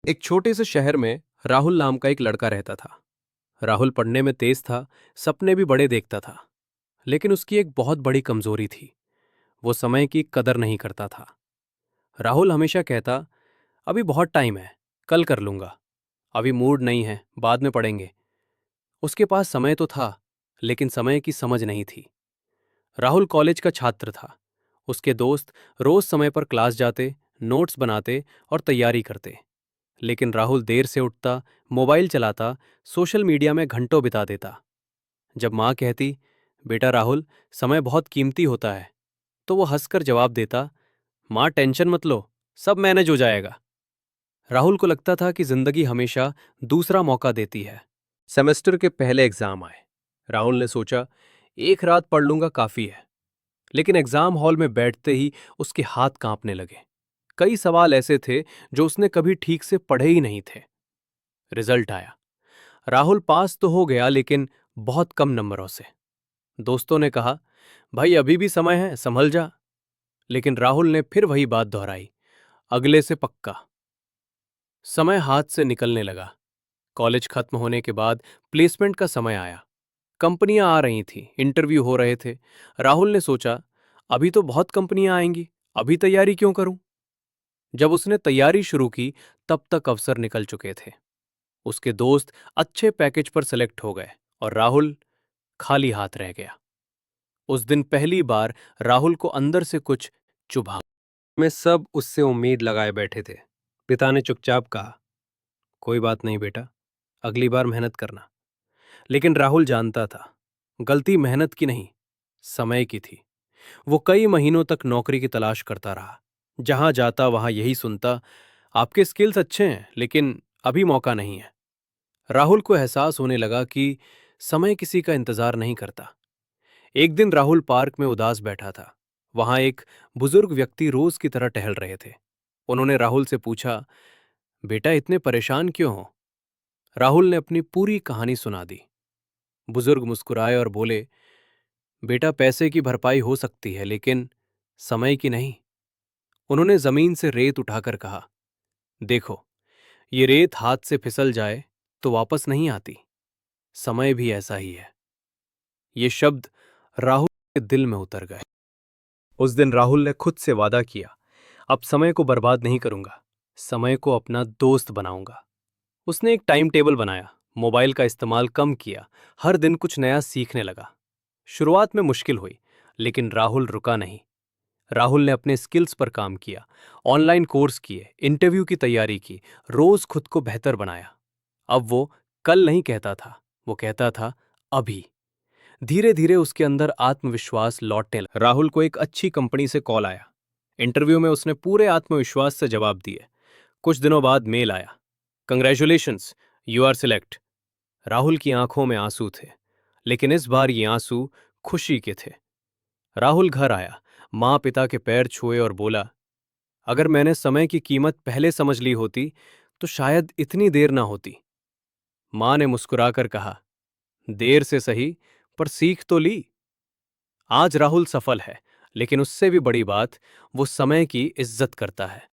एक छोटे से शहर में राहुल नाम का एक लड़का रहता था। राहुल पढ़ने में तेज था, सपने भी बड़े देखता था। लेकिन उसकी एक बहुत बड़ी कमजोरी थी। वो समय की कदर नहीं करता था। राहुल हमेशा कहता, अभी बहुत टाइम है, कल कर लूंगा। अभी मूड नहीं है, बाद में पढ़ेंगे। उसके पास समय तो था, लेकिन समय की समझ नहीं थी। राहुल कॉलेज का छात्र था। उसके दोस्त रोज समय पर क्लास जाते, नोट्स बनाते और तैयारी करते। लेकिन राहुल देर से उठता, मोबाइल चलाता, सोशल मीडिया में घंटों बिता देता। जब माँ कहती, बेटा राहुल, समय बहुत कीमती होता है, तो वो हंसकर जवाब देता, माँ टेंशन मत लो, सब मैनेज हो जाएगा। राहुल को लगता था कि जिंदगी हमेशा दूसरा मौका देती है। सेमेस्टर के पहले एग्जाम आए। राहुल ने सोचा, एक रात पढ़ लूंगा काफी है। लेकिन एग्जाम हॉल में बैठते ही उसके हाथ कांपने लगे। कई सवाल ऐसे थे जो उसने कभी ठीक से पढ़े ही नहीं थे। रिजल्ट आया। राहुल पास तो हो गया, लेकिन बहुत कम नंबरों से। दोस्तों ने कहा, भाई अभी भी समय है, संभल जा। लेकिन राहुल ने फिर वही बात दोहराई, अगले से पक्का। समय हाथ से निकलने लगा। कॉलेज खत्म होने के बाद प्लेसमेंट का समय आया। कंपनियां आ रही थीं, इंटरव्यू हो रहे थे। राहुल ने सोचा, अभी तो बहुत कंपनियां आएंगी, अभी तैयारी क्यों करूं। जब उसने तैयारी शुरू की, तब तक अवसर निकल चुके थे। उसके दोस्त अच्छे पैकेज पर सेलेक्ट हो गए और राहुल खाली हाथ रह गया। उस दिन पहली बार राहुल को अंदर से कुछ चुभा। में सब उससे उम्मीद लगाए बैठे थे। पिता ने चुपचाप कहा, कोई बात नहीं बेटा, अगली बार मेहनत करना। लेकिन राहुल जानता था, गलती मेहनत की नहीं, समय की थी। वो कई महीनों तक नौकरी की तलाश करता रहा। जहां जाता वहां यही सुनता, आपके स्किल्स अच्छे हैं, लेकिन अभी मौका नहीं है। राहुल को एहसास होने लगा कि समय किसी का इंतजार नहीं करता। एक दिन राहुल पार्क में उदास बैठा था। वहां एक बुजुर्ग व्यक्ति रोज की तरह टहल रहे थे। उन्होंने राहुल से पूछा, बेटा इतने परेशान क्यों हो। राहुल ने अपनी पूरी कहानी सुना दी। बुजुर्ग मुस्कुराए और बोले, बेटा पैसे की भरपाई हो सकती है, लेकिन समय की नहीं। उन्होंने जमीन से रेत उठाकर कहा, देखो, ये रेत हाथ से फिसल जाए तो वापस नहीं आती। समय भी ऐसा ही है। ये शब्द राहुल के दिल में उतर गए। उस दिन राहुल ने खुद से वादा किया, अब समय को बर्बाद नहीं करूंगा, समय को अपना दोस्त बनाऊंगा। उसने एक टाइम टेबल बनाया, मोबाइल का इस्तेमाल कम किया, हर दिन कुछ नया सीखने लगा। शुरुआत में मुश्किल हुई, लेकिन राहुल रुका नहीं। राहुल ने अपने स्किल्स पर काम किया, ऑनलाइन कोर्स किए, इंटरव्यू की तैयारी की, रोज खुद को बेहतर बनाया। अब वो कल नहीं कहता था, वो कहता था अभी। धीरे धीरे उसके अंदर आत्मविश्वास लौटने लगा। राहुल को एक अच्छी कंपनी से कॉल आया। इंटरव्यू में उसने पूरे आत्मविश्वास से जवाब दिए। कुछ दिनों बाद मेल आया, congratulations, you are select. Rahul की आंखों में आंसू थे, लेकिन इस बार ये आंसू खुशी के थे। राहुल घर आया, माँ पिता के पैर छुए और बोला, अगर मैंने समय की कीमत पहले समझ ली होती तो शायद इतनी देर ना होती। माँ ने मुस्कुराकर कहा, देर से सही, पर सीख तो ली। आज राहुल सफल है, लेकिन उससे भी बड़ी बात, वो समय की इज्जत करता है।